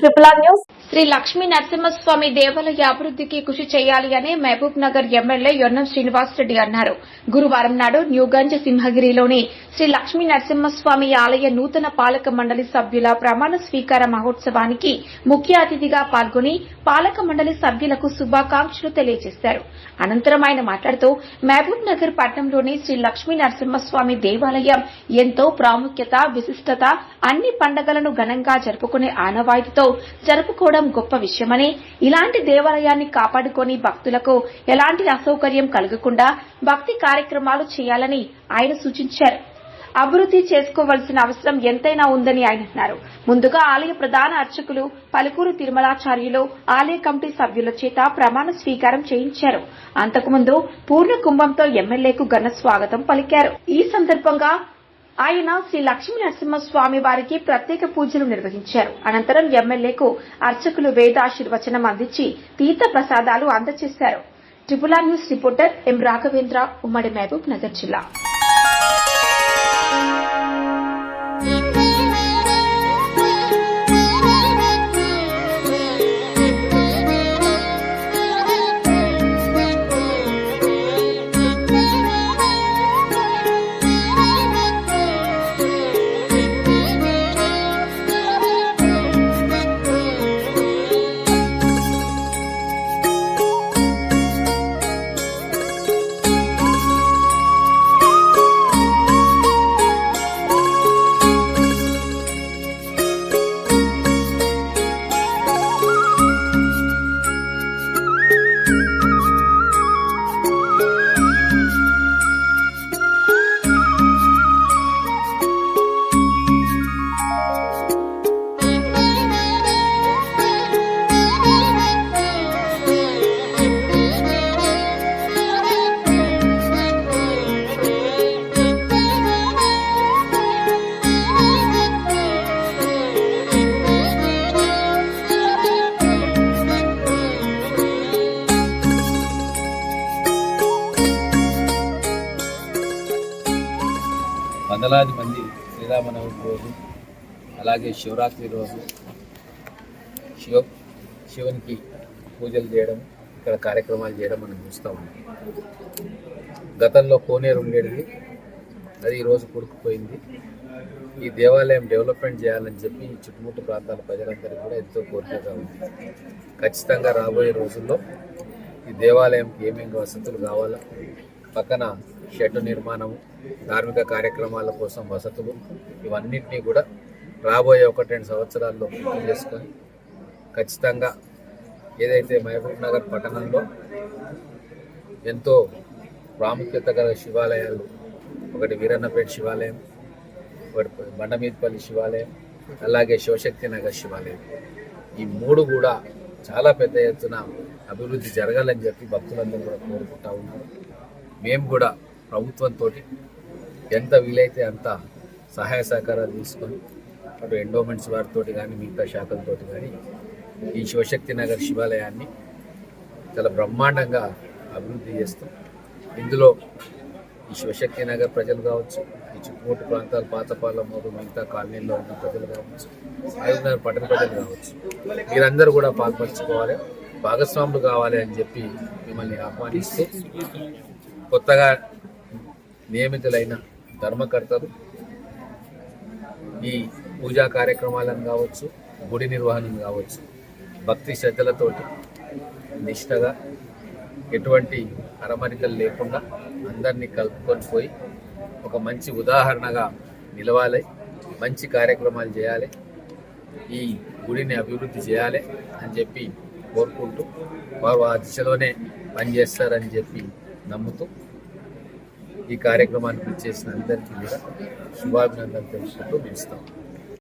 Triple R news. Shri Lakshmi Narasimhaswamy దేవాలయ అభివృద్ధికి కృషి చేయాలి అని మహబూబ్ నగర్ ఎమ్మెల్యే యొన్నం శ్రీనివాస్ రెడ్డి అన్నారు. గురువారం నాడు న్యూగంజ్ సింహగిరిలోని శ్రీ లక్ష్మీ నరసింహస్వామి ఆలయ నూతన పాలక మండలి సభ్యుల ప్రమాణ స్వీకార మహోత్సవానికి ముఖ్య అతిథిగా పాల్గొని పాలక మండలి సభ్యులకు శుభాకాంక్షలు తెలియజేశారు. అనంతరం ఆయన మాట్లాడుతూ మహబూబ్ నగర్ పట్టణంలోని శ్రీ లక్ష్మీ నరసింహస్వామి దేవాలయం ఎంతో ప్రాముఖ్యత, విశిష్టత, అన్ని పండుగలను ఘనంగా జరుపుకునే ఆనవాయితీతో జరుపుకోవడం గొప్ప విషయమని, ఇలాంటి దేవాలయాన్ని కాపాడుకొని భక్తులకు ఎలాంటి అసౌకర్యం కలగకుండా భక్తి కార్యక్రమాలు చేయాలని ఆయన సూచించారు. అభివృద్ది చేసుకోవాల్సిన అవసరం ఎంతైనా ఉందని ఆయన అన్నారు. ముందుగా ఆలయ ప్రధాన అర్చకులు పలుకూరు తిరుమలాచార్యులు ఆలయ కమిటీ సభ్యుల చేత ప్రమాణ స్వీకారం చేయించారు. అంతకుముందు పూర్ణ కుంభంతో ఎమ్మెల్యేకు ఘన స్వాగతం పలికారు. ఈ సందర్భంగా ఆయన శ్రీ లక్ష్మీ నరసింహస్వామి వారికి ప్రత్యేక పూజలు నిర్వహించారు. అనంతరం ఎమ్మెల్యేకు అర్చకులు వేదాశీర్వచనం అందించి తీర్థ ప్రసాదాలు అందజేశారు. ట్రిపుల్ ఆర్ న్యూస్ రిపోర్టర్ ఎం రాఘవేంద్ర, ఉమ్మడి మహబూబ్ నగర్ జిల్లా. వందలాది మంది శ్రీరామనవమి రోజు, అలాగే శివరాత్రి రోజు శివునికి పూజలు చేయడం, ఇక్కడ కార్యక్రమాలు చేయడం మనం చూస్తూ ఉన్నాం. గతంలో కోనేరు ఉండేది, అది ఈరోజు కొడుకుపోయింది. ఈ దేవాలయం డెవలప్మెంట్ చేయాలని చెప్పి చుట్టుముట్టు ప్రాంతాల ప్రజలందరికీ కూడా ఎంతో కోరికగా ఉంది. ఖచ్చితంగా రాబోయే రోజుల్లో ఈ దేవాలయంకి ఏమేమి వసతులు కావాలో, పక్కన షెడ్ నిర్మాణము, ధార్మిక కార్యక్రమాల కోసం వసతులు, ఇవన్నింటినీ కూడా రాబోయే 1-2 సంవత్సరాల్లో పూర్తి చేసుకొని ఖచ్చితంగా ఏదైతే మహబూబ్ నగర్ పట్టణంలో ఎంతో ప్రాముఖ్యత గల శివాలయాలు, ఒకటి వీరన్నపేట శివాలయం, ఒకటి బండమీదపల్లి శివాలయం, అలాగే శివశక్తి నగర్ శివాలయం, ఈ 3 కూడా చాలా పెద్ద ఎత్తున అభివృద్ధి జరగాలని చెప్పి భక్తులందరూ కూడా కోరుకుంటా ఉన్నారు. మేము కూడా ప్రభుత్వంతో ఎంత వీలైతే అంత సహాయ సహకారాలు తీసుకొని అటు ఎండోమెంట్స్ వారితో కానీ మిగతా శాఖలతో కానీ ఈ శివశక్తి నగర్ శివాలయాన్ని చాలా బ్రహ్మాండంగా అభివృద్ధి చేస్తాం. ఇందులో ఈ శివశక్తి నగర్ ప్రజలు కావచ్చు, ఈ చుట్టుముట్టు ప్రాంతాల పాతపాలెంలో మిగతా కాలనీల్లో ఉన్న ప్రజలు కావచ్చు, మహబూబ్నగర్ పట్టణ ప్రజలు కావచ్చు, మీరందరూ కూడా పాల్పంచుకోవాలి, భాగస్వాములు కావాలి అని చెప్పి మిమ్మల్ని ఆహ్వానిస్తూ కొత్తగా నియమితులైన ధర్మకర్తలు ఈ పూజా కార్యక్రమాలను కావచ్చు, గుడి నిర్వహణను కావచ్చు, భక్తి శ్రద్ధలతోటి నిష్టగా ఎటువంటి అరమరికలు లేకుండా అందరినీ కలుపుకొని పోయి ఒక మంచి ఉదాహరణగా నిలవాలి, మంచి కార్యక్రమాలు చేయాలి, ఈ గుడిని అభివృద్ధి చేయాలి అని చెప్పి కోరుకుంటూ వారు ఆ దిశలోనే పనిచేస్తారని చెప్పి నమ్ముతూ ఈ కార్యక్రమాన్ని చేసిన అందరికీ కూడా శుభాభినందనలు తెలుసుకుంటూ నిలుస్తాం.